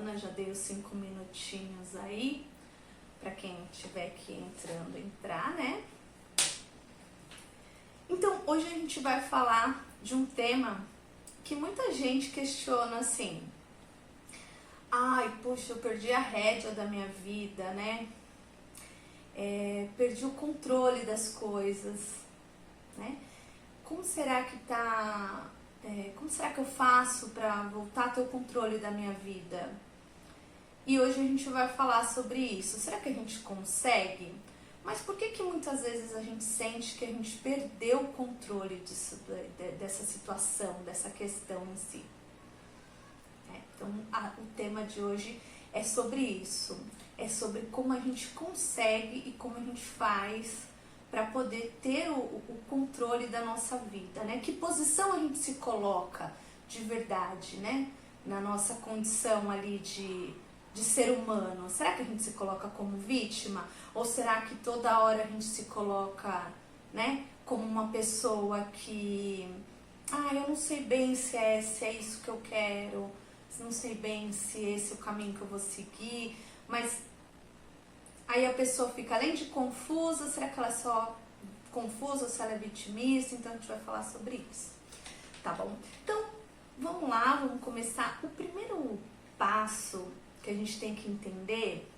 semana, já dei os 5 minutinhos aí, para quem estiver aqui entrando, entrar, né? Então, hoje a gente vai falar de um tema que muita gente questiona assim: ai, puxa, eu perdi a rédea da minha vida, né? Perdi o controle das coisas, né? Como será que tá... como será que eu faço para voltar a ter o controle da minha vida? E hoje a gente vai falar sobre isso. Será que a gente consegue? Mas por que muitas vezes a gente sente que a gente perdeu o controle disso, dessa situação, dessa questão em si? Então, o tema de hoje é sobre isso. É sobre como a gente consegue e como a gente faz para poder ter o controle da nossa vida, né? Que posição a gente se coloca de verdade, né? Na nossa condição ali de ser humano. Será que a gente se coloca como vítima? Ou será que toda hora a gente se coloca, né, como uma pessoa que... eu não sei bem se é isso que eu quero, não sei bem se esse é o caminho que eu vou seguir, mas aí a pessoa fica, além de confusa, será que ela é só confusa ou se ela é vitimista? Então a gente vai falar sobre isso, tá bom? Então, vamos lá, vamos começar. O primeiro passo que a gente tem que entender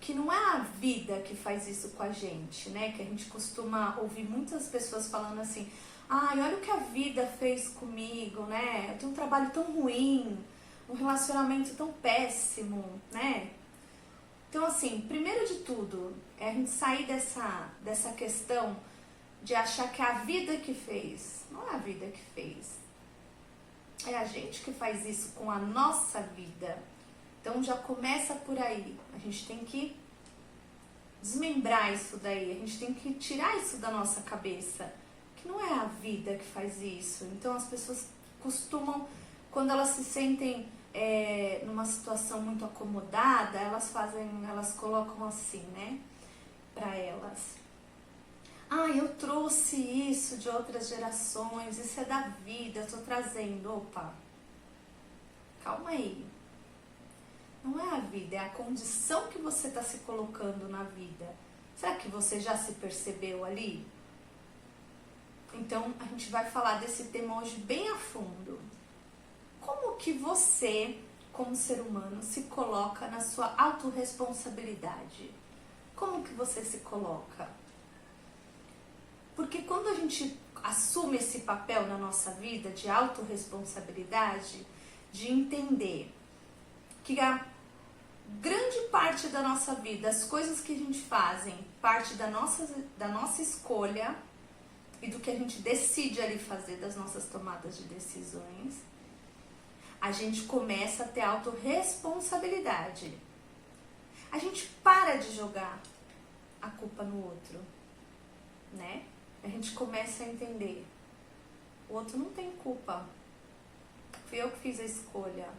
que não é a vida que faz isso com a gente, né? Que a gente costuma ouvir muitas pessoas falando assim: olha o que a vida fez comigo, né? Eu tenho um trabalho tão ruim, um relacionamento tão péssimo, né? Então, assim, primeiro de tudo, é a gente sair dessa questão de achar que é a vida que fez. Não é a vida que fez. É a gente que faz isso com a nossa vida. Então, já começa por aí. A gente tem que desmembrar isso daí. A gente tem que tirar isso da nossa cabeça. Que não é a vida que faz isso. Então, as pessoas costumam, quando elas se sentem numa situação muito acomodada, elas colocam assim, né, para elas: eu trouxe isso de outras gerações, isso é da vida, eu tô trazendo. Opa, calma aí. Não é a vida, é a condição que você está se colocando na vida. Será que você já se percebeu ali? Então, a gente vai falar desse tema hoje bem a fundo. Como que você, como ser humano, se coloca na sua autorresponsabilidade? Como que você se coloca? Porque quando a gente assume esse papel na nossa vida de autorresponsabilidade, de entender que a grande parte da nossa vida, as coisas que a gente fazem, parte da nossa escolha e do que a gente decide ali fazer, das nossas tomadas de decisões, a gente começa a ter autorresponsabilidade. A gente para de jogar a culpa no outro, né? A gente começa a entender: o outro não tem culpa, fui eu que fiz a escolha.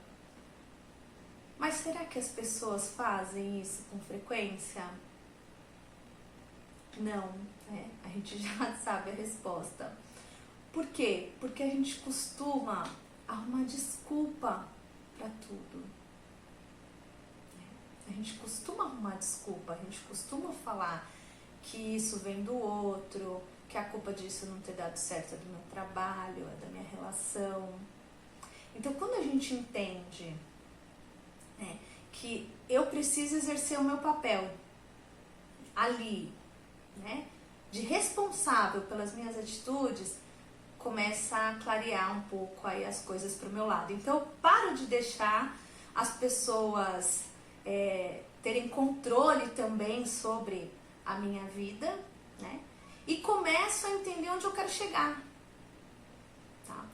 Mas será que as pessoas fazem isso com frequência? Não, né? A gente já sabe a resposta. Por quê? Porque a gente costuma arrumar desculpa para tudo. A gente costuma arrumar desculpa, a gente costuma falar que isso vem do outro, que a culpa disso não ter dado certo é do meu trabalho, é da minha relação. Então, quando a gente entende que eu preciso exercer o meu papel ali, né, de responsável pelas minhas atitudes, começa a clarear um pouco aí as coisas para o meu lado. Então, eu paro de deixar as pessoas terem controle também sobre a minha vida, né, e começo a entender onde eu quero chegar, tá?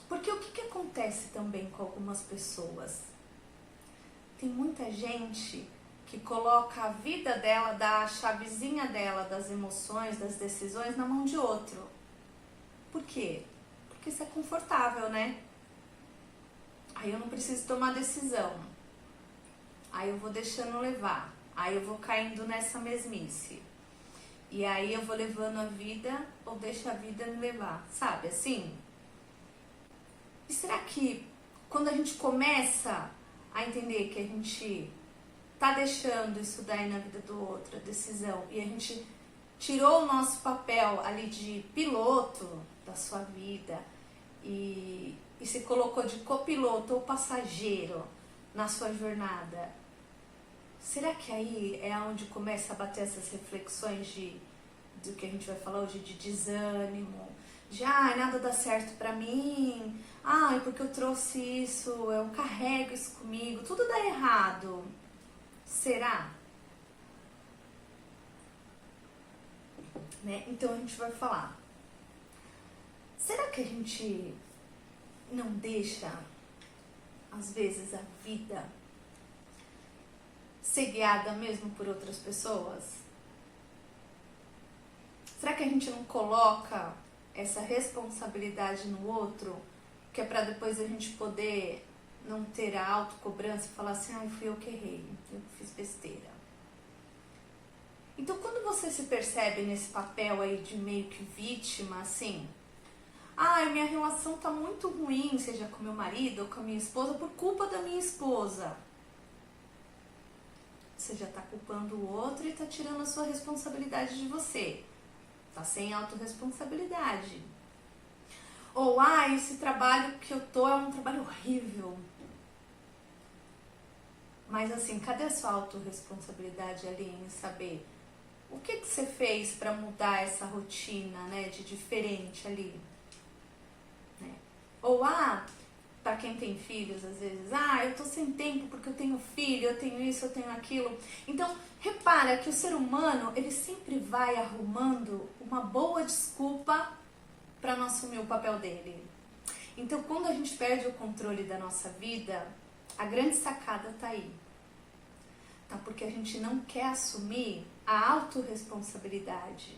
Porque o que acontece também com algumas pessoas? Tem muita gente que coloca a vida dela, dá a chavezinha dela, das emoções, das decisões, na mão de outro. Por quê? Porque isso é confortável, né? Aí eu não preciso tomar decisão. Aí eu vou deixando levar. Aí eu vou caindo nessa mesmice. E aí eu vou levando a vida ou deixo a vida me levar. Sabe assim? E será que quando a gente começa a entender que a gente tá deixando isso daí na vida do outro, a decisão, e a gente tirou o nosso papel ali de piloto da sua vida e se colocou de copiloto ou passageiro na sua jornada, será que aí é onde começa a bater essas reflexões do que a gente vai falar hoje, de desânimo, de nada dá certo pra mim, porque eu trouxe isso, eu carrego isso comigo, tudo dá errado. Será? Né? Então a gente vai falar, será que a gente não deixa, às vezes, a vida ser guiada mesmo por outras pessoas? Será que a gente não coloca essa responsabilidade no outro, que é para depois a gente poder não ter a autocobrança e falar assim, fui eu que errei, eu fiz besteira. Então, quando você se percebe nesse papel aí de meio que vítima, assim, minha relação tá muito ruim, seja com meu marido ou com a minha esposa, por culpa da minha esposa. Você já tá culpando o outro e tá tirando a sua responsabilidade de você. Tá sem autorresponsabilidade. Ou, esse trabalho que eu tô é um trabalho horrível. Mas assim, cadê a sua autorresponsabilidade ali em saber o que você fez para mudar essa rotina, né, de diferente ali? Né? Ou, para quem tem filhos, às vezes, eu tô sem tempo porque eu tenho filho, eu tenho isso, eu tenho aquilo. Então, repara que o ser humano, ele sempre vai arrumando uma boa desculpa para não assumir o papel dele. Então, quando a gente perde o controle da nossa vida, a grande sacada tá aí. Tá? Porque a gente não quer assumir a autorresponsabilidade.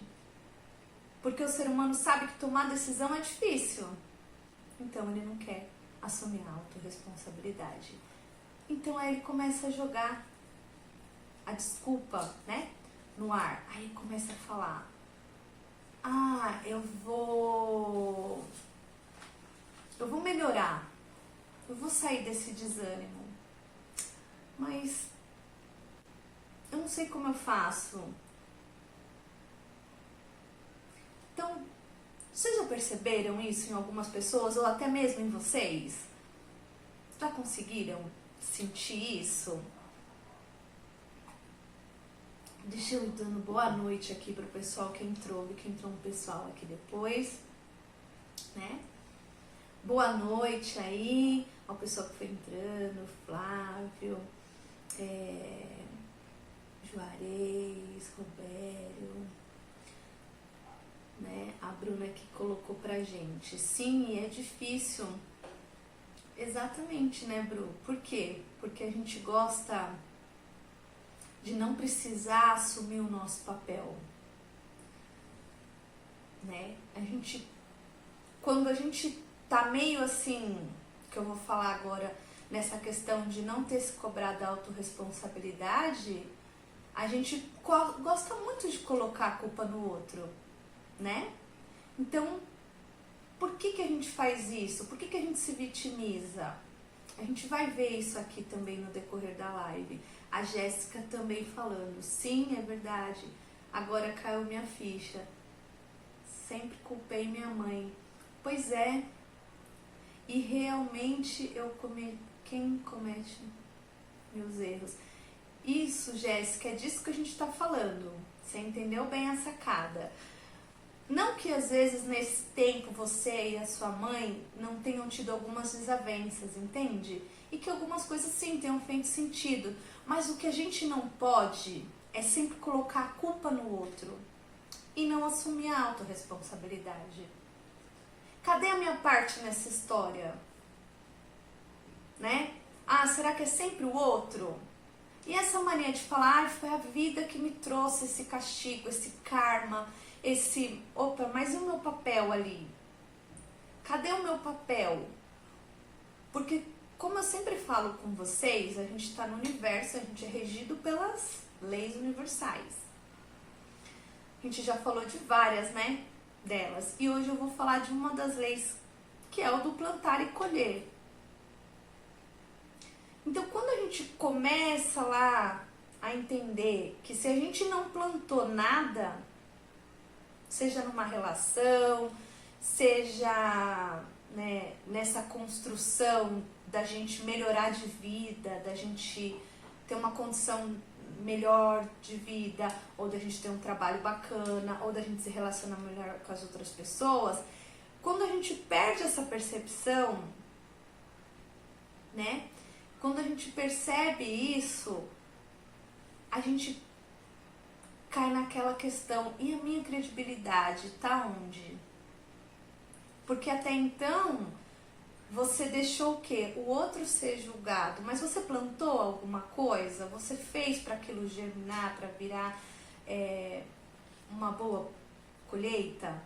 Porque o ser humano sabe que tomar decisão é difícil. Então, ele não quer assumir a autorresponsabilidade. Então, aí ele começa a jogar a desculpa, né, no ar. Aí ele começa a falar, eu vou melhorar, eu vou sair desse desânimo, mas eu não sei como eu faço. Então, vocês já perceberam isso em algumas pessoas, ou até mesmo em vocês? Já conseguiram sentir isso? Deixa eu ir dando boa noite aqui pro pessoal que entrou, que entrou um pessoal aqui depois, né? Boa noite aí ao pessoal que foi entrando, Flávio, Juarez, Robério, né? A Bruna que colocou pra gente. Sim, é difícil. Exatamente, né, Bru? Por quê? Porque a gente gosta de não precisar assumir o nosso papel, né? Quando a gente tá meio assim, que eu vou falar agora, nessa questão de não ter se cobrado da autorresponsabilidade, a gente gosta muito de colocar a culpa no outro, né? Então, por que a gente faz isso? Por que a gente se vitimiza? A gente vai ver isso aqui também no decorrer da live. A Jéssica também falando, sim, é verdade, agora caiu minha ficha. Sempre culpei minha mãe. Pois é, e realmente quem comete meus erros? Isso, Jéssica, é disso que a gente tá falando. Você entendeu bem a sacada. Não que às vezes nesse tempo você e a sua mãe não tenham tido algumas desavenças, entende? E que algumas coisas sim tenham feito sentido. Mas o que a gente não pode é sempre colocar a culpa no outro e não assumir a autorresponsabilidade. Cadê a minha parte nessa história? Né? Será que é sempre o outro? E essa mania de falar, foi a vida que me trouxe esse castigo, esse karma, mas e o meu papel ali? Cadê o meu papel? Porque, como eu sempre falo com vocês, a gente está no universo, a gente é regido pelas leis universais. A gente já falou de várias, né, delas. E hoje eu vou falar de uma das leis, que é o do plantar e colher. Então, quando a gente começa lá a entender que se a gente não plantou nada, seja numa relação, seja, né, nessa construção da gente melhorar de vida, da gente ter uma condição melhor de vida, ou da gente ter um trabalho bacana, ou da gente se relacionar melhor com as outras pessoas, quando a gente perde essa percepção, né? Quando a gente percebe isso, a gente cai naquela questão, e a minha credibilidade tá onde? Porque até então você deixou o quê? O outro ser julgado, mas você plantou alguma coisa? Você fez para aquilo germinar, para virar uma boa colheita,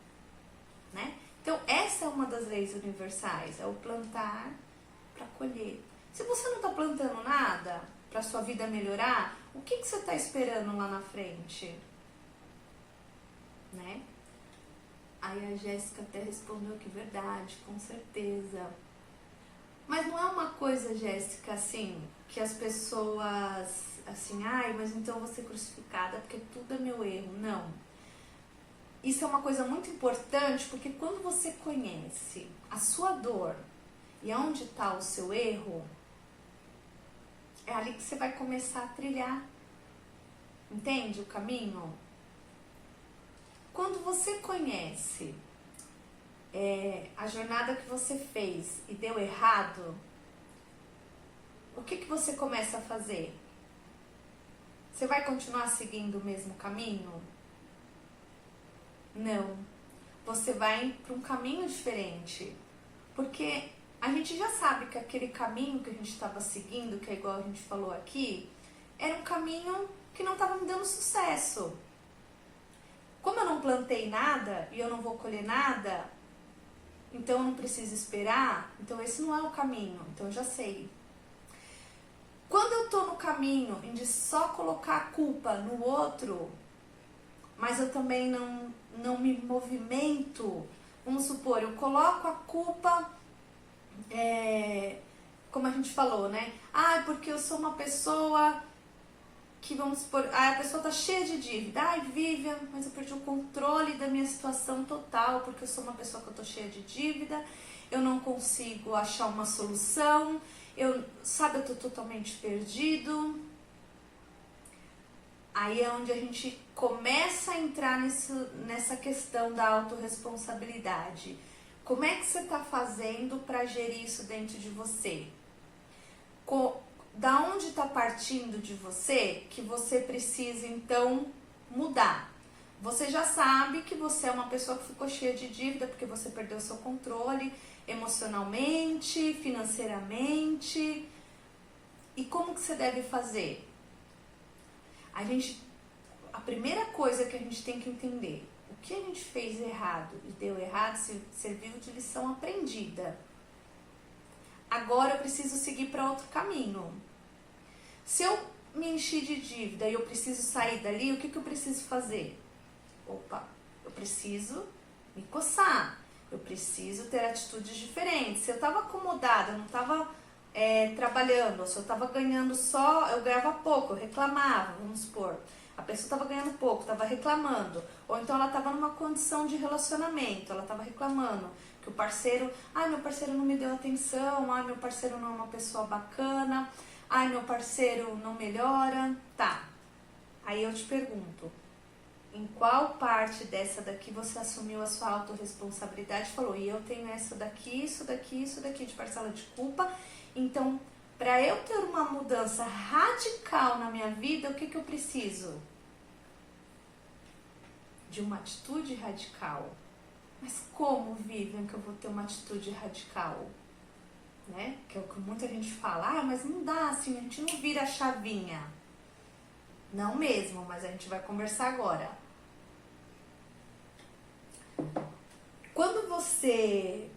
né? Então essa é uma das leis universais, é o plantar para colher. Se você não está plantando nada para sua vida melhorar, o que você está esperando lá na frente? Né? Aí a Jéssica até respondeu que verdade, com certeza. Mas não é uma coisa, Jéssica, assim, que as pessoas, assim, ai, mas então eu vou ser crucificada porque tudo é meu erro. Não. Isso é uma coisa muito importante, porque quando você conhece a sua dor e onde está o seu erro, é ali que você vai começar a trilhar. Entende o caminho? Quando você conhece a jornada que você fez e deu errado, o que você começa a fazer? Você vai continuar seguindo o mesmo caminho? Não. Você vai para um caminho diferente. Porque a gente já sabe que aquele caminho que a gente estava seguindo, que é igual a gente falou aqui, era um caminho que não estava me dando sucesso. Como eu não plantei nada e eu não vou colher nada, então eu não preciso esperar, então esse não é o caminho, então eu já sei. Quando eu tô no caminho de só colocar a culpa no outro, mas eu também não me movimento, vamos supor, eu coloco a culpa, como a gente falou, né? Ah, porque eu sou uma pessoa que, vamos supor, a pessoa tá cheia de dívida. Ai, Vivian, mas eu perdi o controle da minha situação total, porque eu sou uma pessoa que eu tô cheia de dívida, eu não consigo achar uma solução, eu tô totalmente perdido. Aí é onde a gente começa a entrar nessa questão da autorresponsabilidade. Como é que você tá fazendo para gerir isso dentro de você? Da onde está partindo de você que você precisa então mudar? Você já sabe que você é uma pessoa que ficou cheia de dívida porque você perdeu seu controle emocionalmente, financeiramente. E como que você deve fazer? A primeira coisa que a gente tem que entender, o que a gente fez errado e deu errado serviu de lição aprendida. Agora eu preciso seguir para outro caminho. Se eu me enchi de dívida e eu preciso sair dali, o que eu preciso fazer? Eu preciso me coçar. Eu preciso ter atitudes diferentes. Se eu estava acomodada, não estava trabalhando, ou se eu estava ganhando só, eu ganhava pouco, eu reclamava, vamos supor. A pessoa estava ganhando pouco, estava reclamando. Ou então ela estava numa condição de relacionamento, ela estava reclamando que o parceiro, meu parceiro não me deu atenção, meu parceiro não é uma pessoa bacana, meu parceiro não melhora. Tá, aí eu te pergunto, em qual parte dessa daqui você assumiu a sua autorresponsabilidade e falou, e eu tenho essa daqui, isso daqui de parcela de culpa, então para eu ter uma mudança radical na minha vida, o que eu preciso? De uma atitude radical. Mas como, Vivian, que eu vou ter uma atitude radical? Né? Que é o que muita gente fala, mas não dá assim, a gente não vira a chavinha. Não mesmo, mas a gente vai conversar agora. Quando você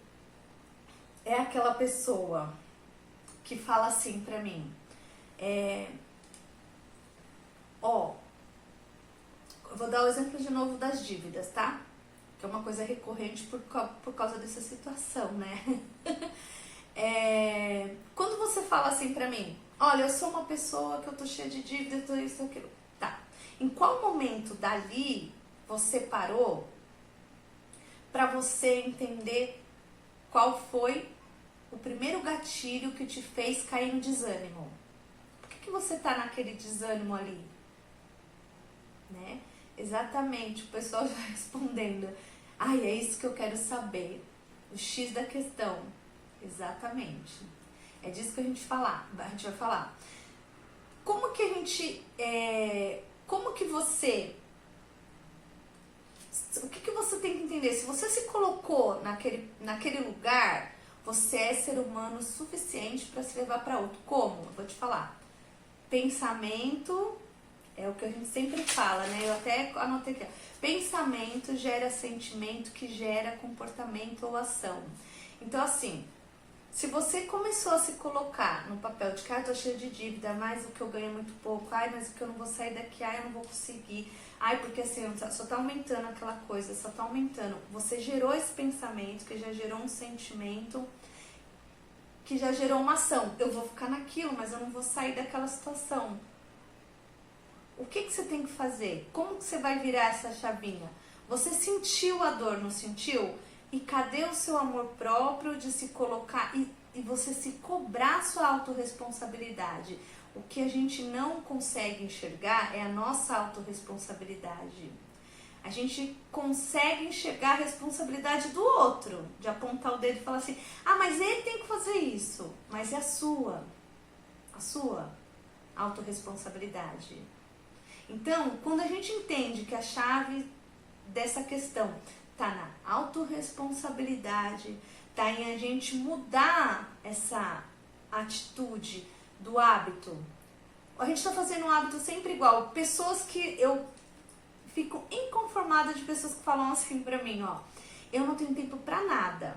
é aquela pessoa que fala assim pra mim, eu vou dar o exemplo de novo das dívidas, tá? Que é uma coisa recorrente por causa dessa situação, né? Quando você fala assim pra mim, olha, eu sou uma pessoa que eu tô cheia de dívida, eu tô isso, aquilo. Tá. Em qual momento dali você parou pra você entender qual foi o primeiro gatilho que te fez cair no desânimo? Por que você tá naquele desânimo ali? Né? Exatamente, o pessoal já respondendo. Ai, é isso que eu quero saber. O X da questão. Exatamente. É disso que a gente vai falar. Como que a gente... como que você... O que você tem que entender? Se você se colocou naquele lugar, você é ser humano suficiente para se levar para outro. Como? Eu vou te falar. Pensamento... É o que a gente sempre fala, né? Eu até anotei aqui. Pensamento gera sentimento que gera comportamento ou ação. Então, assim, se você começou a se colocar no papel de que eu tô cheio de dívida, mas o que eu ganho é muito pouco, ai, mas o que eu não vou sair daqui, ai, eu não vou conseguir, ai, porque assim, só tá aumentando aquela coisa, só tá aumentando. Você gerou esse pensamento, que já gerou um sentimento, que já gerou uma ação. Eu vou ficar naquilo, mas eu não vou sair daquela situação. O que você tem que fazer? Como que você vai virar essa chavinha? Você sentiu a dor, não sentiu? E cadê o seu amor próprio de se colocar e você se cobrar sua autorresponsabilidade? O que a gente não consegue enxergar é a nossa autorresponsabilidade. A gente consegue enxergar a responsabilidade do outro, de apontar o dedo e falar assim, ah, mas ele tem que fazer isso. Mas é a sua autorresponsabilidade. Então, quando a gente entende que a chave dessa questão está na autorresponsabilidade, está em a gente mudar essa atitude do hábito. A gente está fazendo um hábito sempre igual. Pessoas que eu fico inconformada de pessoas que falam assim pra mim, ó, eu não tenho tempo pra nada.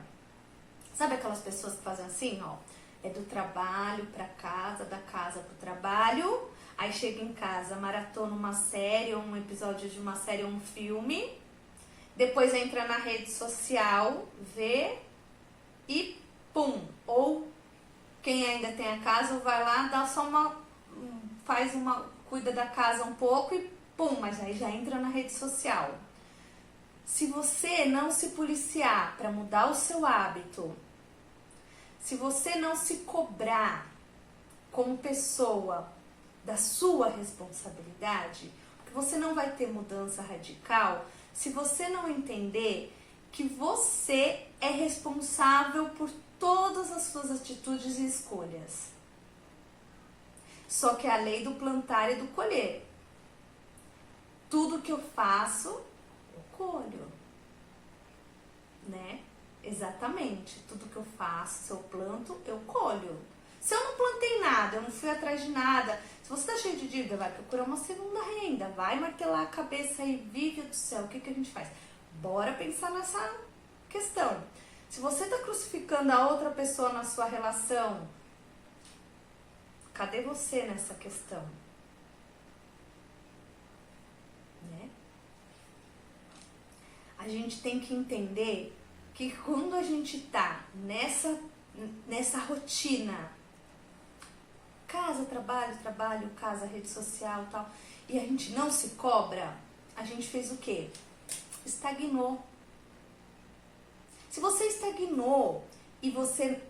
Sabe aquelas pessoas que fazem assim, ó, é do trabalho pra casa, da casa pro trabalho, aí chega em casa, maratona uma série, ou um episódio de uma série ou um filme, depois entra na rede social, vê e pum. Ou quem ainda tem a casa vai lá, dá só cuida da casa um pouco e pum, mas aí já entra na rede social. Se você não se policiar para mudar o seu hábito, se você não se cobrar como pessoa da sua responsabilidade, porque você não vai ter mudança radical se você não entender que você é responsável por todas as suas atitudes e escolhas. Só que é a lei do plantar e do colher. Tudo que eu faço, eu colho. Né? Exatamente. Tudo que eu faço, se eu planto, eu colho. Se eu não plantei nada, eu não fui atrás de nada, se você tá cheio de dívida, vai procurar uma segunda renda, vai martelar a cabeça aí, vive do céu, o que a gente faz? Bora pensar nessa questão. Se você tá crucificando a outra pessoa na sua relação, cadê você nessa questão? Né? A gente tem que entender que quando a gente tá nessa rotina, casa, trabalho, casa, rede social e tal, e a gente não se cobra, a gente fez o quê? Estagnou. Se você estagnou e você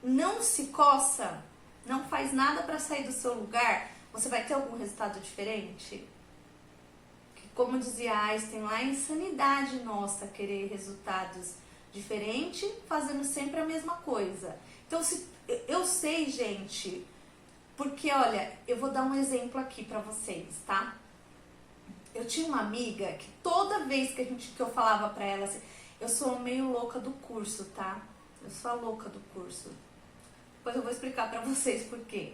não se coça, não faz nada para sair do seu lugar, você vai ter algum resultado diferente? Como dizia Einstein lá, é insanidade nossa querer resultados diferentes, fazendo sempre a mesma coisa. Então, eu sei, gente, porque, olha, eu vou dar um exemplo aqui pra vocês, tá? Eu tinha uma amiga que toda vez que eu falava pra ela assim, eu sou meio louca do curso, tá? Eu sou a louca do curso. Depois eu vou explicar pra vocês por quê.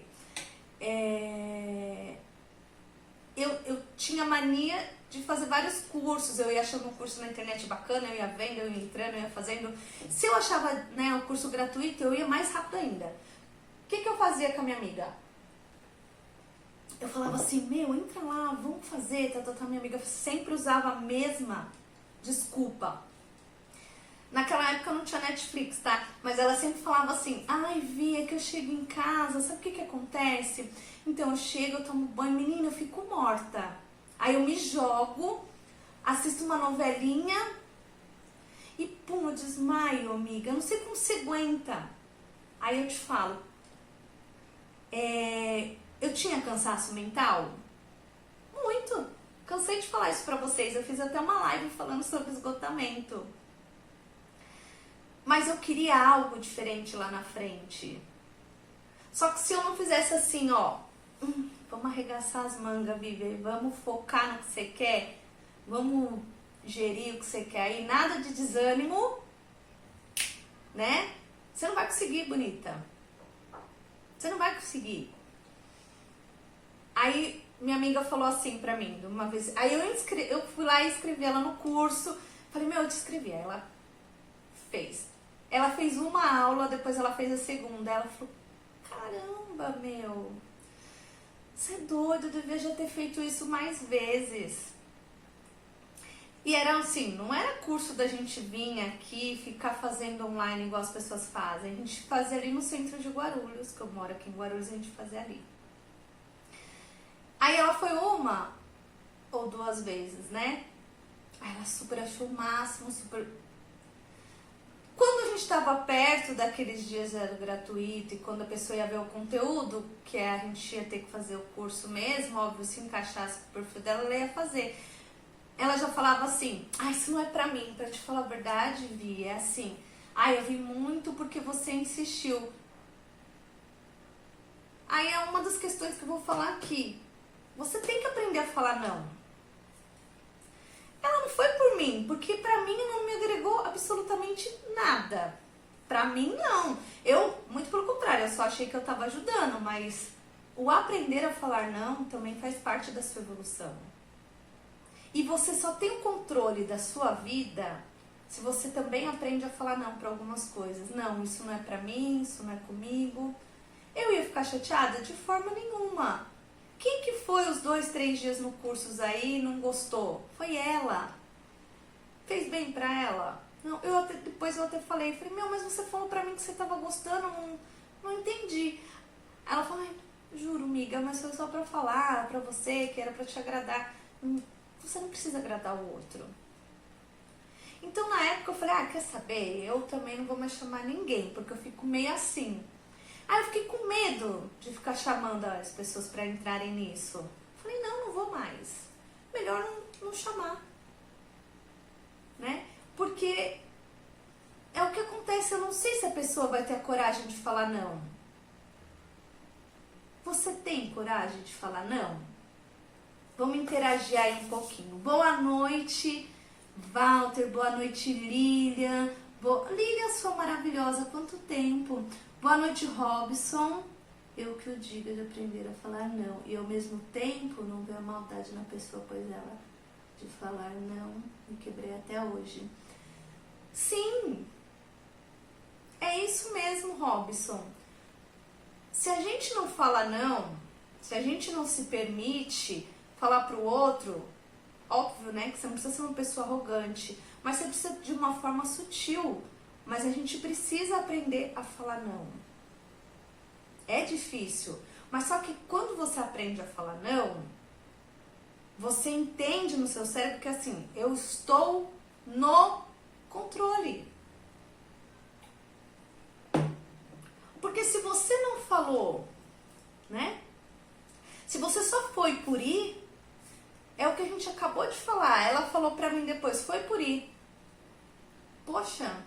Eu tinha mania de fazer vários cursos, eu ia achando um curso na internet bacana, eu ia vendo, eu ia entrando, eu ia fazendo. Se eu achava, né, o curso gratuito, eu ia mais rápido ainda. O que eu fazia com a minha amiga? Eu falava assim, entra lá, vamos fazer, minha amiga sempre usava a mesma desculpa. Naquela época não tinha Netflix, tá? Mas ela sempre falava assim, ai, Vi, é que eu chego em casa, sabe o que que acontece? Então eu chego, eu tomo banho, menina, eu fico morta. Aí eu me jogo, assisto uma novelinha e pum, eu desmaio, amiga. Eu não sei como você aguenta. Aí eu te falo, eu tinha cansaço mental? Muito. Cansei de falar isso pra vocês. Eu fiz até uma live falando sobre esgotamento. Mas eu queria algo diferente lá na frente. Só que se eu não fizesse assim, ó, vamos arregaçar as mangas, Vivi, vamos focar no que você quer, vamos gerir o que você quer aí, nada de desânimo, né? Você não vai conseguir, bonita. Você não vai conseguir. Aí minha amiga falou assim pra mim, uma vez, aí eu fui lá e inscrevi ela no curso, falei, meu, eu te inscrevi, aí ela fez. Ela fez uma aula, depois ela fez a segunda, ela falou, caramba, meu, você é doido, eu devia já ter feito isso mais vezes. E era assim, não era curso da gente vir aqui ficar fazendo online igual as pessoas fazem. A gente fazia ali no centro de Guarulhos, que eu moro aqui em Guarulhos, a gente fazia ali. Aí ela foi uma ou duas vezes, né? Aí ela super achou o máximo, super... Quando a gente estava perto daqueles dias era gratuito e quando a pessoa ia ver o conteúdo, que a gente ia ter que fazer o curso mesmo, óbvio, se encaixasse com o perfil dela, ela ia fazer. Ela já falava assim, isso não é pra mim, pra te falar a verdade, Vi, é assim, eu vi muito porque você insistiu. Aí é uma das questões que eu vou falar aqui. Você tem que aprender a falar não. Ela não foi por mim, porque pra mim não me agregou absolutamente nada. Pra mim não. Muito pelo contrário, eu só achei que eu tava ajudando, mas o aprender a falar não também faz parte da sua evolução. E você só tem o controle da sua vida se você também aprende a falar não para algumas coisas. Não, isso não é pra mim, isso não é comigo. Eu ia ficar chateada? De forma nenhuma. Quem que foi os 2, 3 dias no curso aí e não gostou? Foi ela. Fez bem pra ela? Não, depois eu até falei, meu, mas você falou pra mim que você tava gostando, não entendi. Ela falou, juro, amiga, mas foi só pra falar pra você, que era pra te agradar. Você não precisa agradar o outro. Então na época eu falei, quer saber? Eu também não vou mais chamar ninguém, porque eu fico meio assim. Aí eu fiquei com medo de ficar chamando as pessoas pra entrarem nisso. Falei, não vou mais. Melhor não chamar. Né? Porque é o que acontece, eu não sei se a pessoa vai ter a coragem de falar não. Você tem coragem de falar não? Vamos interagir aí um pouquinho. Boa noite, Walter. Boa noite, Lilian. Lilian, sua maravilhosa. Quanto tempo. Boa noite, Robson. Eu que o digo de aprender a falar não. E ao mesmo tempo não ver a maldade na pessoa, pois ela de falar não me quebrei até hoje. Sim. É isso mesmo, Robson. Se a gente não fala não, se a gente não se permite falar pro outro, óbvio, né, que você não precisa ser uma pessoa arrogante, mas você precisa de uma forma sutil, mas a gente precisa aprender a falar não. É difícil, mas só que quando você aprende a falar não, você entende no seu cérebro que assim, eu estou no controle. Porque se você não falou, né, se você só foi por ir, é o que a gente acabou de falar. Ela falou pra mim depois, foi por ir. Poxa,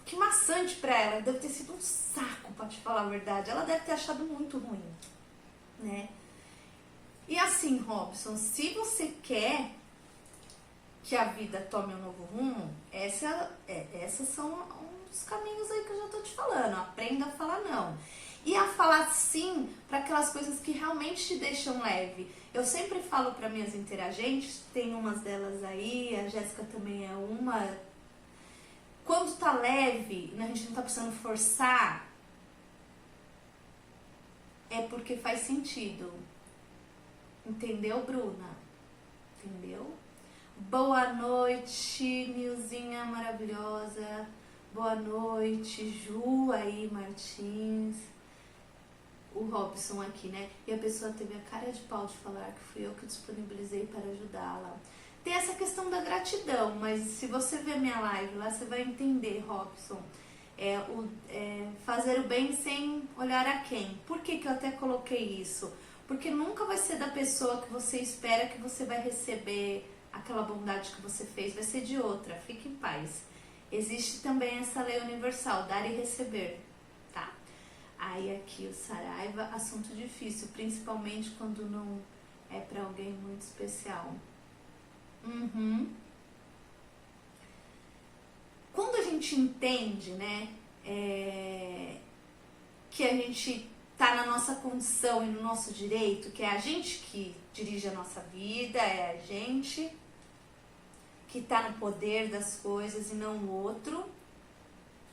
que maçante pra ela. Deve ter sido um saco, pra te falar a verdade. Ela deve ter achado muito ruim, né? E assim, Robson, se você quer que a vida tome um novo rumo, essas são os caminhos aí que eu já tô te falando. Aprenda a falar não. E a falar sim para aquelas coisas que realmente te deixam leve. Eu sempre falo para minhas interagentes, tem umas delas aí, a Jéssica também é uma. Quando tá leve, a gente não tá precisando forçar, é porque faz sentido. Entendeu, Bruna? Entendeu? Boa noite, Nilzinha maravilhosa. Boa noite, Ju aí, Martins. O Robson aqui, né? E a pessoa teve a cara de pau de falar que fui eu que disponibilizei para ajudá-la. Tem essa questão da gratidão, mas se você ver minha live lá, você vai entender, Robson. Fazer o bem sem olhar a quem. Por que eu até coloquei isso? Porque nunca vai ser da pessoa que você espera que você vai receber aquela bondade que você fez, vai ser de outra. Fique em paz. Existe também essa lei universal, dar e receber, tá? Aí aqui o Saraiva, assunto difícil, principalmente quando não é para alguém muito especial. Quando a gente entende, né, que a gente tá na nossa condição e no nosso direito, que é a gente que dirige a nossa vida, é a gente que tá no poder das coisas e não o outro,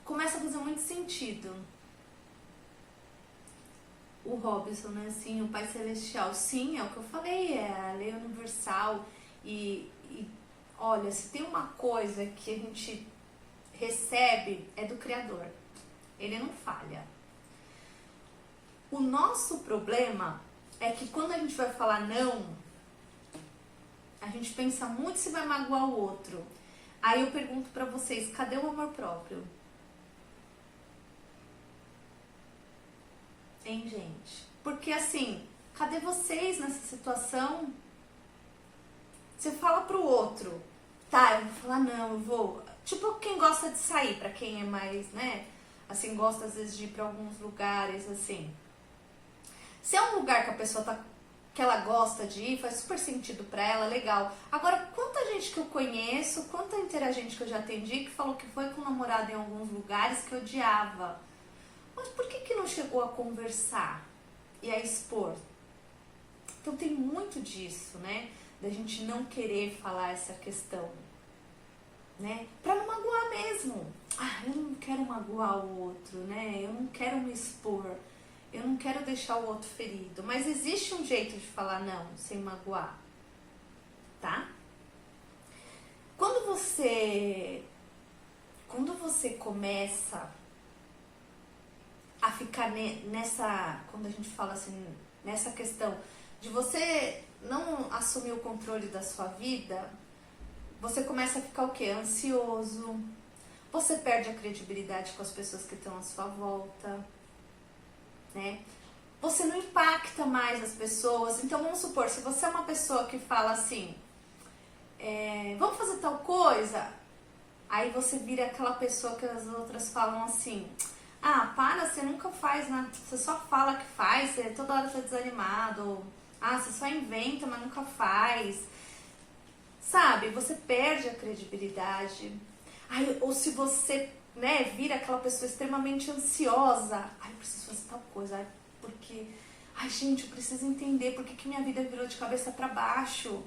começa a fazer muito sentido. O Robson, né, assim, o Pai Celestial, sim, é o que eu falei, é a lei universal e olha, se tem uma coisa que a gente recebe, é do Criador, ele não falha. O nosso problema é que quando a gente vai falar não, a gente pensa muito se vai magoar o outro. Aí eu pergunto pra vocês, cadê o amor próprio? Hein, gente? Porque assim, cadê vocês nessa situação? Você fala pro outro, tá, eu vou falar não, eu vou... Tipo quem gosta de sair, pra quem é mais, né, assim, gosta às vezes de ir pra alguns lugares, assim. Se é um lugar que a pessoa tá, que ela gosta de ir, faz super sentido pra ela, legal. Agora, quanta gente que eu conheço, quanta interagente que eu já atendi que falou que foi com o namorado em alguns lugares que odiava. Mas por que não chegou a conversar e a expor? Então tem muito disso, né? Da gente não querer falar essa questão, né? Pra não magoar mesmo. Ah, eu não quero magoar o outro, né? Eu não quero me expor. Eu não quero deixar o outro ferido. Mas existe um jeito de falar não, sem magoar. Tá? Quando você começa a ficar nessa, quando a gente fala assim, nessa questão de você não assumir o controle da sua vida, você começa a ficar o quê? Ansioso, você perde a credibilidade com as pessoas que estão à sua volta, né? Você não impacta mais as pessoas. Então vamos supor, se você é uma pessoa que fala assim, vamos fazer tal coisa, aí você vira aquela pessoa que as outras falam assim, ah, para, você nunca faz, né? Você só fala que faz, você toda hora tá desanimado, ou, ah, você só inventa, mas nunca faz. Sabe, você perde a credibilidade. Ai, ou se você, né, vira aquela pessoa extremamente ansiosa, ai, eu preciso fazer tal coisa, ai, porque, ai, gente, eu preciso entender por que minha vida virou de cabeça para baixo.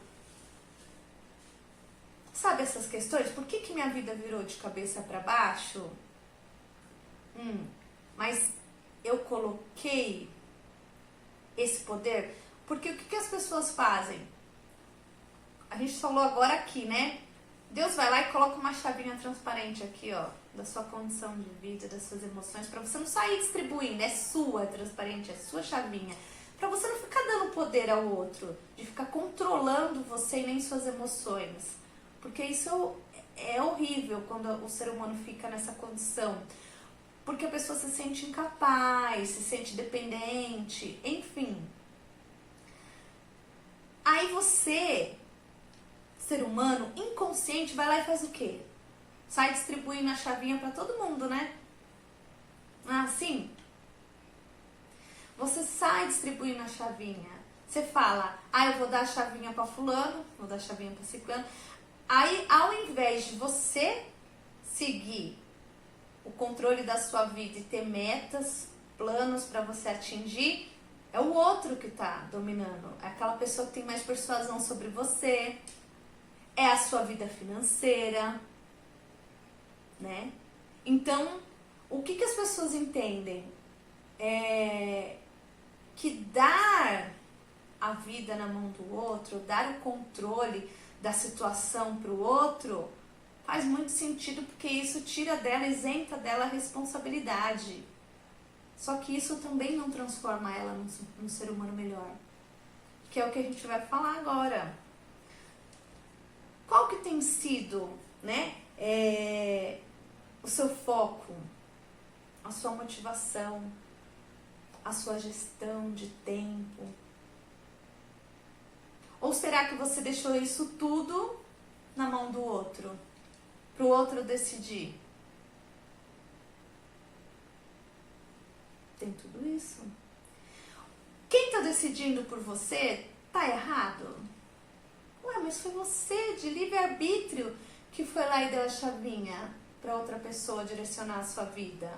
Sabe essas questões? Por que minha vida virou de cabeça para baixo? Mas eu coloquei esse poder, porque o que as pessoas fazem? A gente falou agora aqui, né? Deus vai lá e coloca uma chavinha transparente aqui, ó, da sua condição de vida, das suas emoções, pra você não sair distribuindo, é sua, é transparente, é sua chavinha. Pra você não ficar dando poder ao outro, de ficar controlando você e nem suas emoções. Porque isso é horrível quando o ser humano fica nessa condição. Porque a pessoa se sente incapaz, se sente dependente, enfim. Aí você, ser humano, inconsciente, vai lá e faz o quê? Sai distribuindo a chavinha pra todo mundo, né? Ah, sim? Você sai distribuindo a chavinha. Você fala, ah, eu vou dar a chavinha pra fulano, vou dar a chavinha pra ciclano. Aí, ao invés de você seguir o controle da sua vida e ter metas, planos para você atingir, é o outro que tá dominando. É aquela pessoa que tem mais persuasão sobre você. É a sua vida financeira, né? Então, o que as pessoas entendem? É que dar a vida na mão do outro, dar o controle da situação para o outro, faz muito sentido, porque isso tira dela, isenta dela a responsabilidade. Só que isso também não transforma ela num ser humano melhor, que é o que a gente vai falar agora. Qual que tem sido, né, o seu foco, a sua motivação, a sua gestão de tempo? Ou será que você deixou isso tudo na mão do outro, para o outro decidir? Tem tudo isso. Quem está decidindo por você tá errado? Ué, mas foi você, de livre-arbítrio, que foi lá e deu a chavinha para outra pessoa direcionar a sua vida.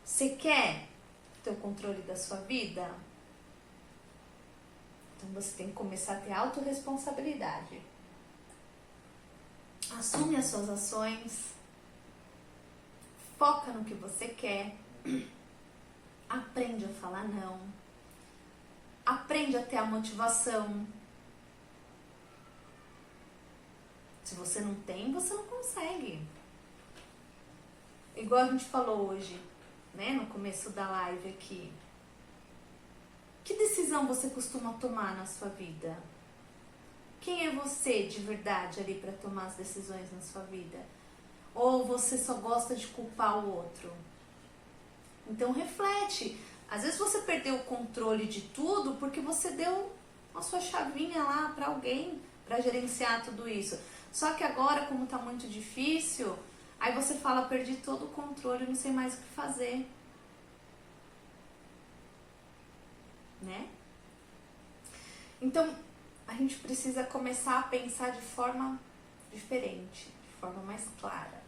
Você quer ter o controle da sua vida? Então você tem que começar a ter autorresponsabilidade. Assume as suas ações. Foca no que você quer. Aprende a falar não. Aprende a ter a motivação. Se você não tem, você não consegue. Igual a gente falou hoje, né, no começo da live aqui. Que decisão você costuma tomar na sua vida? Quem é você de verdade ali para tomar as decisões na sua vida? Ou você só gosta de culpar o outro? Então reflete. Às vezes você perdeu o controle de tudo porque você deu a sua chavinha lá para alguém para gerenciar tudo isso. Só que agora, como tá muito difícil, aí você fala, perdi todo o controle, não sei mais o que fazer. Né? Então, a gente precisa começar a pensar de forma diferente, de forma mais clara.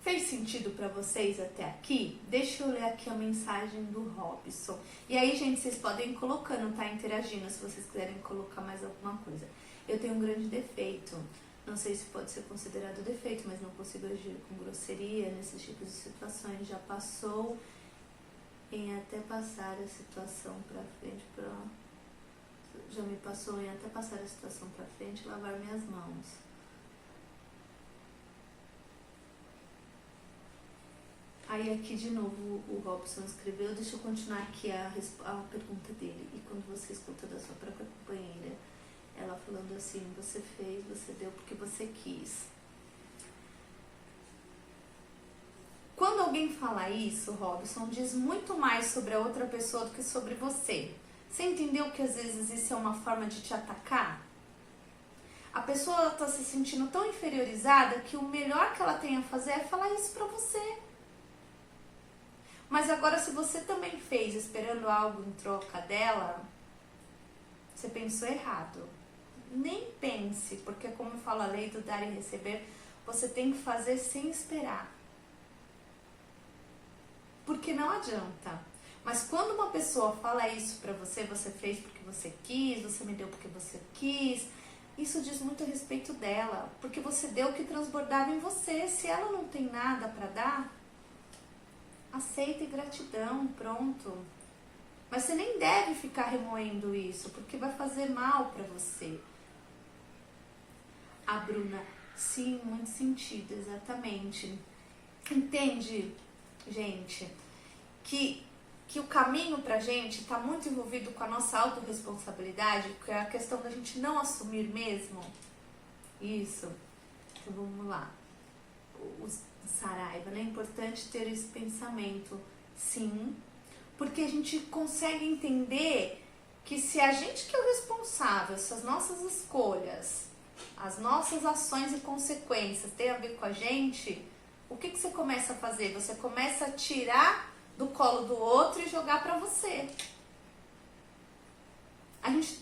Fez sentido para vocês até aqui? Deixa eu ler aqui a mensagem do Robson. E aí, gente, vocês podem ir colocando, tá? Interagindo, se vocês quiserem colocar mais alguma coisa. Eu tenho um grande defeito. Não sei se pode ser considerado defeito, mas não consigo agir com grosseria nesses tipos de situações. Já passou em até passar a situação para frente, já me passou em até passar a situação para frente e lavar minhas mãos. Aí aqui de novo o Robson escreveu, deixa eu continuar aqui a pergunta dele. E quando você escuta da sua própria companheira, ela falando assim, você fez, você deu porque você quis. Quando alguém fala isso, Robson, diz muito mais sobre a outra pessoa do que sobre você. Você entendeu que às vezes isso é uma forma de te atacar? A pessoa está se sentindo tão inferiorizada que o melhor que ela tem a fazer é falar isso pra você. Mas agora, se você também fez esperando algo em troca dela, você pensou errado. Nem pense, porque como fala a lei do dar e receber, você tem que fazer sem esperar. Porque não adianta. Mas quando uma pessoa fala isso pra você, você fez porque você quis, você me deu porque você quis, isso diz muito a respeito dela, porque você deu o que transbordava em você. Se ela não tem nada pra dar, aceita e gratidão, pronto. Mas você nem deve ficar remoendo isso, porque vai fazer mal pra você. A Bruna, sim, muito sentido, exatamente. Entende, gente, que o caminho pra gente tá muito envolvido com a nossa autorresponsabilidade, que é a questão da gente não assumir mesmo. Isso. Então vamos lá. O Saraiva, né? É importante ter esse pensamento, sim, porque a gente consegue entender que se a gente que é o responsável, se as nossas escolhas, as nossas ações e consequências têm a ver com a gente, o que você começa a fazer? Você começa a tirar do colo do outro e jogar pra você. A gente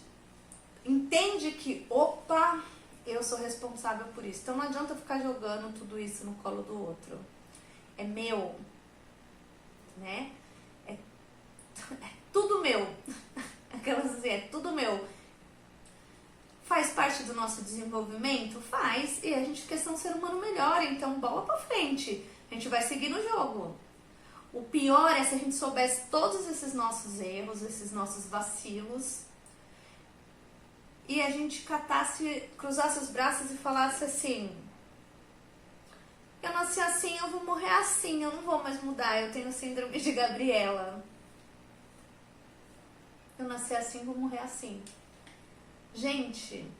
entende que, opa, eu sou responsável por isso. Então não adianta ficar jogando tudo isso no colo do outro. É meu, né? É tudo meu. Aquelas assim, é tudo meu. Faz parte do nosso desenvolvimento? Faz. E a gente quer ser um ser humano melhor. Então bola pra frente. A gente vai seguir no jogo. O pior é se a gente soubesse todos esses nossos erros, esses nossos vacilos, e a gente cruzasse os braços e falasse assim: eu nasci assim, eu vou morrer assim, eu não vou mais mudar, eu tenho síndrome de Gabriela. Eu nasci assim, vou morrer assim. Gente,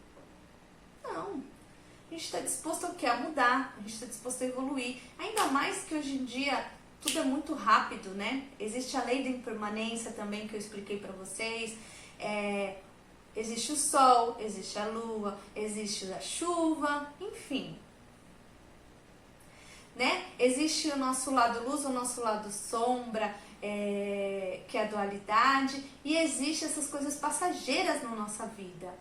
não. A gente está disposto ao quê? A mudar, a gente está disposto a evoluir. Ainda mais que hoje em dia tudo é muito rápido, né? Existe a lei da impermanência também, que eu expliquei para vocês. Existe o sol, existe a lua, existe a chuva, enfim. Né? Existe o nosso lado luz, o nosso lado sombra, que é a dualidade, e existe essas coisas passageiras na nossa vida.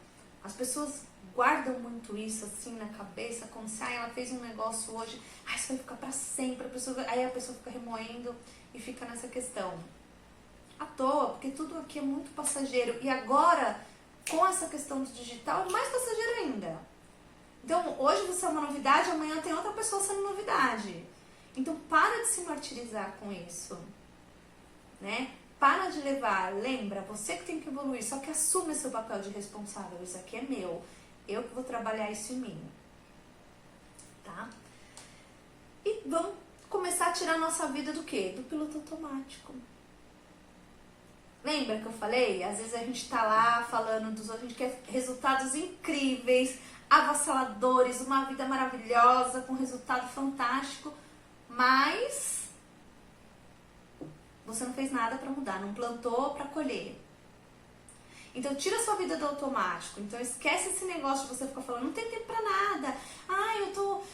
As pessoas guardam muito isso assim na cabeça, como se ela fez um negócio hoje, isso vai ficar para sempre, aí a pessoa fica remoendo e fica nessa questão. À toa, porque tudo aqui é muito passageiro, e agora, com essa questão do digital, é mais passageiro ainda. Então, hoje você é uma novidade, amanhã tem outra pessoa sendo novidade. Então, para de se martirizar com isso, né? Para de levar, lembra, você que tem que evoluir, só que assume seu papel de responsável. Isso aqui é meu, eu que vou trabalhar isso em mim, tá? E vamos começar a tirar a nossa vida do quê? Do piloto automático. Lembra que eu falei? Às vezes a gente tá lá falando dos outros, a gente quer resultados incríveis, avassaladores, uma vida maravilhosa, com resultado fantástico, mas você não fez nada para mudar, não plantou para colher. Então tira a sua vida do automático. Então esquece esse negócio de você ficar falando, não tem tempo pra nada.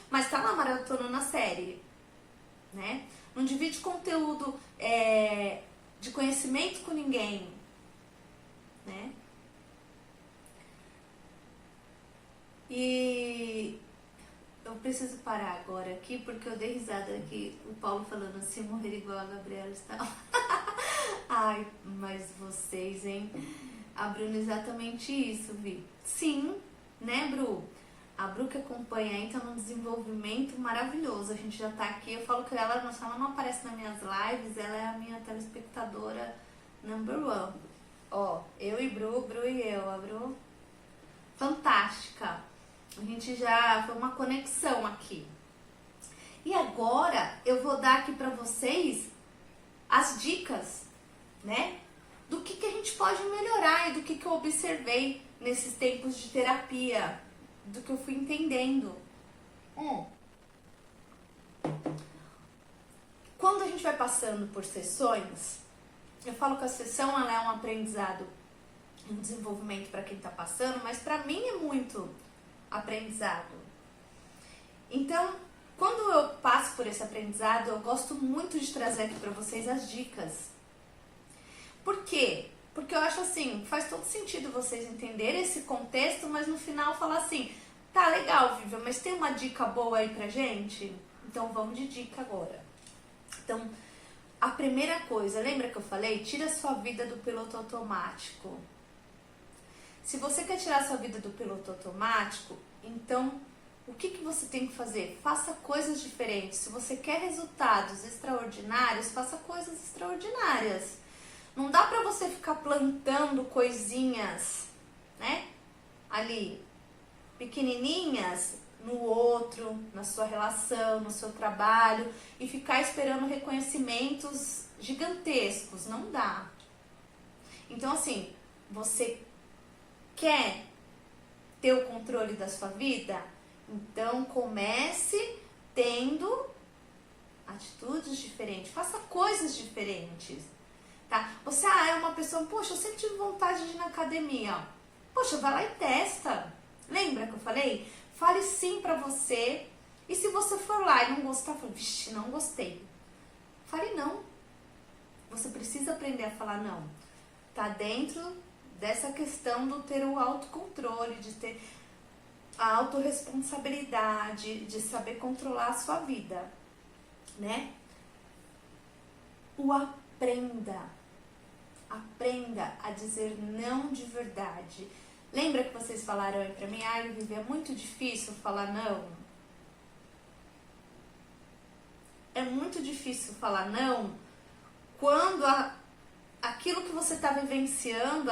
Mas tá lá maratonando na série, né? Não divide conteúdo de conhecimento com ninguém, né? E eu preciso parar agora aqui, porque eu dei risada aqui, o Paulo falando assim, morrer igual a Gabriela está. Ai, mas vocês, hein? A Bruna exatamente isso, Vi. Sim, né, Bru? A Bru que acompanha aí tá num desenvolvimento maravilhoso. A gente já tá aqui, eu falo que ela não aparece nas minhas lives, ela é a minha telespectadora number one. Ó, eu e Bru e eu. A Bru, fantástica. A gente já foi uma conexão aqui. E agora eu vou dar aqui pra vocês as dicas, né? Do que a gente pode melhorar e do que eu observei nesses tempos de terapia, do que eu fui entendendo. Quando a gente vai passando por sessões, eu falo que a sessão ela é um aprendizado, um desenvolvimento para quem está passando, mas para mim é muito aprendizado. Então, quando eu passo por esse aprendizado, eu gosto muito de trazer aqui para vocês as dicas. Por quê? Porque eu acho assim, faz todo sentido vocês entenderem esse contexto, mas no final falar assim, tá legal, Vivian, mas tem uma dica boa aí pra gente? Então vamos de dica agora. Então, a primeira coisa, lembra que eu falei? Tira a sua vida do piloto automático. Se você quer tirar a sua vida do piloto automático, então o que você tem que fazer? Faça coisas diferentes. Se você quer resultados extraordinários, faça coisas extraordinárias. Não dá pra você ficar plantando coisinhas, né? Ali, pequenininhas no outro, na sua relação, no seu trabalho e ficar esperando reconhecimentos gigantescos. Não dá. Então, assim, você quer ter o controle da sua vida? Então, comece tendo atitudes diferentes. Faça coisas diferentes. Tá? Você é uma pessoa, poxa, eu sempre tive vontade de ir na academia. Poxa, vai lá e testa. Lembra que eu falei? Fale sim pra você. E se você for lá e não gostar, fala, vixe, não gostei. Fale não. Você precisa aprender a falar não. Tá dentro dessa questão do ter o autocontrole, de ter a autorresponsabilidade, de saber controlar a sua vida, né? Aprenda a dizer não de verdade. Lembra que vocês falaram aí pra mim, Vivi, é muito difícil falar não? É muito difícil falar não quando aquilo que você está vivenciando,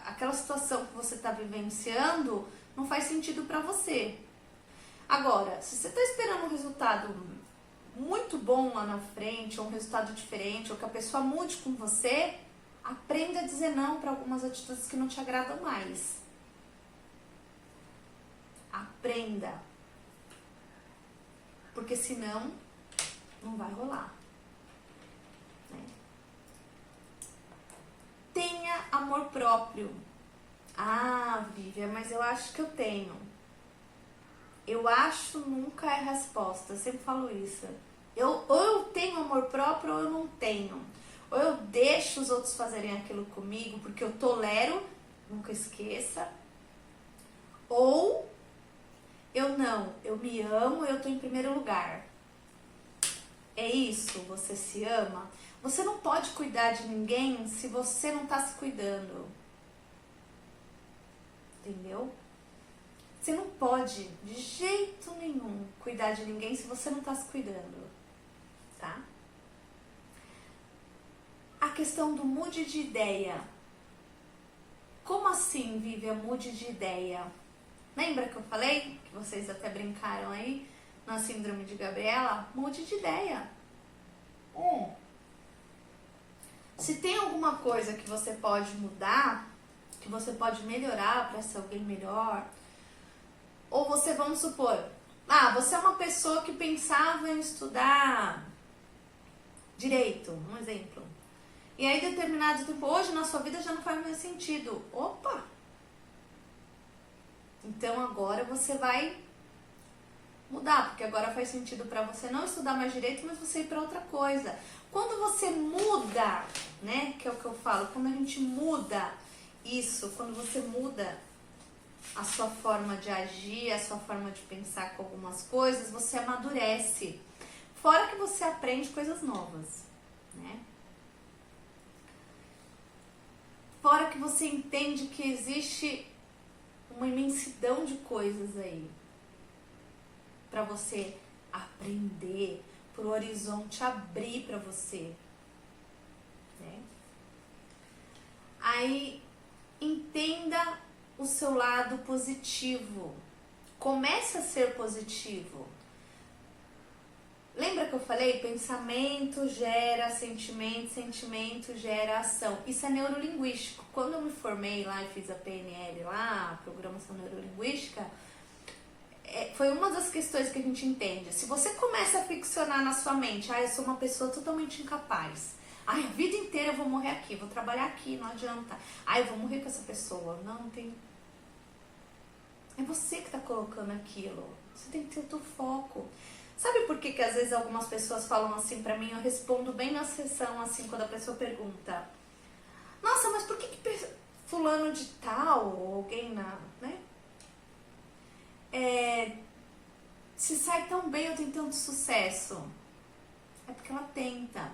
aquela situação que você está vivenciando não faz sentido para você. Agora, se você está esperando um resultado muito bom lá na frente, ou um resultado diferente, ou que a pessoa mude com você, aprenda a dizer não para algumas atitudes que não te agradam mais. Aprenda. Porque senão, não vai rolar. Né? Tenha amor próprio. Ah, Vivian, mas eu acho que eu tenho. Eu acho nunca é resposta, eu sempre falo isso. Ou eu tenho amor próprio ou eu não tenho. Ou eu deixo os outros fazerem aquilo comigo porque eu tolero, nunca esqueça. Ou eu não, eu me amo, eu tô em primeiro lugar. É isso, você se ama? Você não pode cuidar de ninguém se você não tá se cuidando. Entendeu? Você não pode, de jeito nenhum, cuidar de ninguém se você não está se cuidando, tá? A questão do mude de ideia. Como assim, Vivian, mude de ideia? Lembra que eu falei, que vocês até brincaram aí, na síndrome de Gabriela? Mude de ideia. Se tem alguma coisa que você pode mudar, que você pode melhorar para ser alguém melhor, ou você, vamos supor, você é uma pessoa que pensava em estudar direito, um exemplo. E aí, determinado tempo, hoje na sua vida já não faz mais sentido. Opa! Então agora você vai mudar, porque agora faz sentido para você não estudar mais direito, mas você ir para outra coisa. Quando você muda, né, que é o que eu falo, quando a gente muda isso, quando você muda a sua forma de agir, a sua forma de pensar com algumas coisas, você amadurece. Fora que você aprende coisas novas, né? Fora que você entende que existe uma imensidão de coisas aí para você aprender, para o horizonte abrir para você, né? Aí entenda o seu lado positivo. Comece a ser positivo. Lembra que eu falei? Pensamento gera sentimento, sentimento gera ação. Isso é neurolinguístico. Quando eu me formei lá e fiz a PNL lá, a Programação Neurolinguística, foi uma das questões que a gente entende. Se você começa a ficcionar na sua mente, eu sou uma pessoa totalmente incapaz. A vida inteira eu vou morrer aqui, vou trabalhar aqui, não adianta. Eu vou morrer com essa pessoa. Não tem... É você que está colocando aquilo. Você tem que ter o teu foco. Sabe por que às vezes algumas pessoas falam assim pra mim? Eu respondo bem na sessão, assim, quando a pessoa pergunta: nossa, mas por que fulano de tal, ou alguém né? Se sai tão bem ou tem tanto sucesso? É porque ela tenta.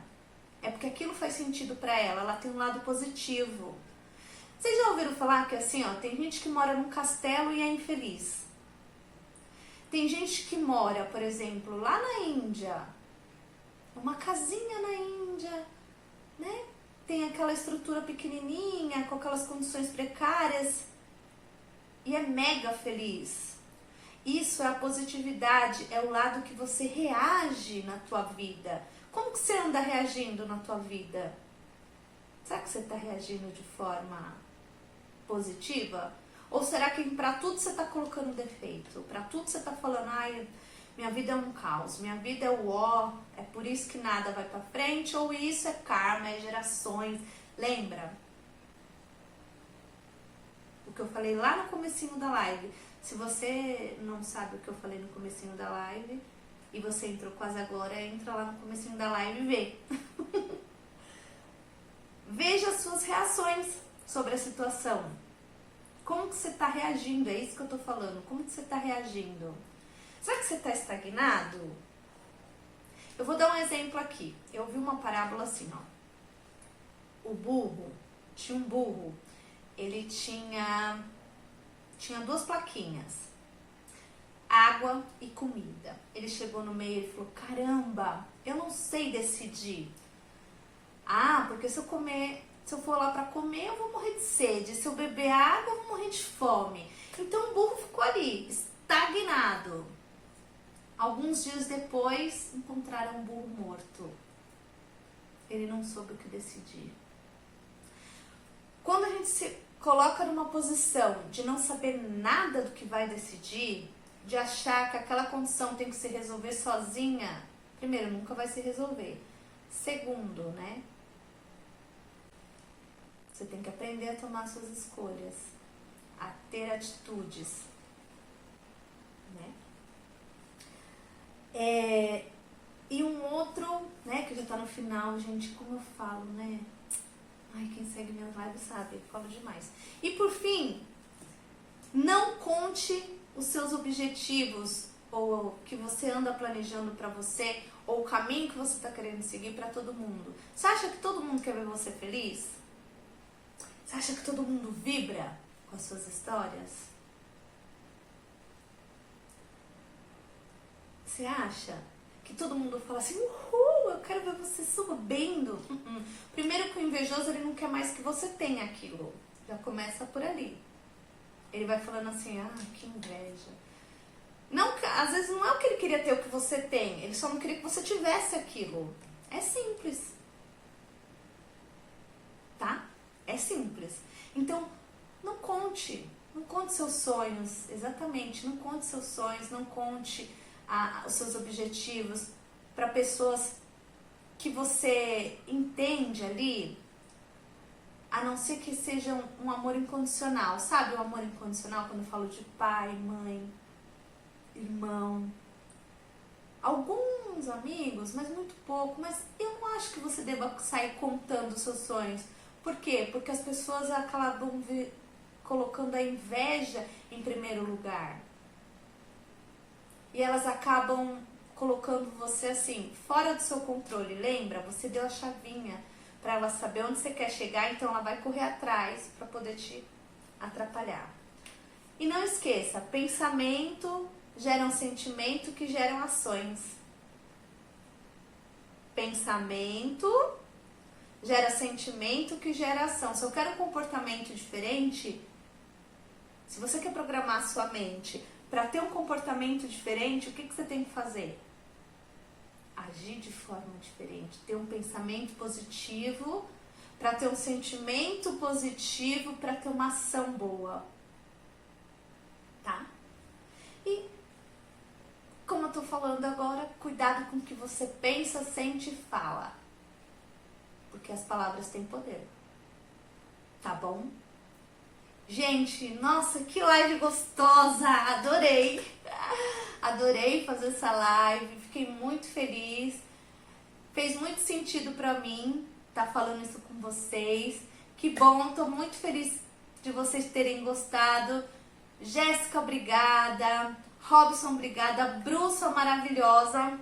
É porque aquilo faz sentido pra ela. Ela tem um lado positivo. Vocês já ouviram falar que assim, tem gente que mora num castelo e é infeliz? Tem gente que mora, por exemplo, lá na Índia, uma casinha na Índia, né? Tem aquela estrutura pequenininha, com aquelas condições precárias e é mega feliz. Isso é a positividade, é o lado que você reage na tua vida. Como que você anda reagindo na tua vida? Será que você está reagindo de forma positiva? Ou será que pra tudo você tá colocando defeito? Pra tudo você tá falando, minha vida é um caos, minha vida é o ó, é por isso que nada vai pra frente, ou isso é karma, é gerações. Lembra? O que eu falei lá no comecinho da live. Se você não sabe o que eu falei no comecinho da live, e você entrou quase agora, entra lá no comecinho da live e vê. Veja as suas reações sobre a situação. Como que você está reagindo? É isso que eu estou falando. Como que você está reagindo? Será que você está estagnado? Eu vou dar um exemplo aqui. Eu vi uma parábola assim, ó. Tinha um burro. Ele tinha 2 plaquinhas. Água e comida. Ele chegou no meio e falou: caramba, eu não sei decidir. Porque se Se eu for lá para comer, eu vou morrer de sede. Se eu beber água, eu vou morrer de fome. Então o burro ficou ali, estagnado. Alguns dias depois, encontraram um burro morto. Ele não soube o que decidir. Quando a gente se coloca numa posição de não saber nada do que vai decidir, de achar que aquela condição tem que se resolver sozinha, primeiro, nunca vai se resolver. Segundo, né? Você tem que aprender a tomar suas escolhas, a ter atitudes, né? E um outro, né, que já tá no final, gente, como eu falo, né? Ai, quem segue minha live sabe, eu falo demais. E por fim, não conte os seus objetivos, ou o que você anda planejando pra você, ou o caminho que você tá querendo seguir pra todo mundo. Você acha que todo mundo quer ver você feliz? Você acha que todo mundo vibra com as suas histórias? Você acha que todo mundo fala assim, uhul, eu quero ver você subindo? Primeiro que o invejoso, ele não quer mais que você tenha aquilo. Já começa por ali. Ele vai falando assim, que inveja. Não, às vezes não é o que ele queria ter o que você tem, ele só não queria que você tivesse aquilo. É simples. Tá? É simples. Então, não conte seus sonhos, exatamente, não conte seus sonhos, não conte os seus objetivos para pessoas que você entende ali, a não ser que seja um amor incondicional. Sabe o amor incondicional quando eu falo de pai, mãe, irmão, alguns amigos, mas muito pouco. Mas eu não acho que você deva sair contando os seus sonhos. Por quê? Porque as pessoas acabam colocando a inveja em primeiro lugar. E elas acabam colocando você assim, fora do seu controle. Lembra? Você deu a chavinha para ela saber onde você quer chegar, então ela vai correr atrás para poder te atrapalhar. E não esqueça, pensamento gera um sentimento que geram ações. Pensamento gera sentimento que gera ação. Se eu quero um comportamento diferente, se você quer programar a sua mente para ter um comportamento diferente, o que você tem que fazer? Agir de forma diferente, ter um pensamento positivo, para ter um sentimento positivo, para ter uma ação boa. Tá? E, como eu tô falando agora, cuidado com o que você pensa, sente e fala. Porque as palavras têm poder. Tá bom? Gente, nossa, que live gostosa! Adorei! Adorei fazer essa live, fiquei muito feliz. Fez muito sentido pra mim estar falando isso com vocês. Que bom, tô muito feliz de vocês terem gostado. Jéssica, obrigada. Robson, obrigada. Bruna, maravilhosa.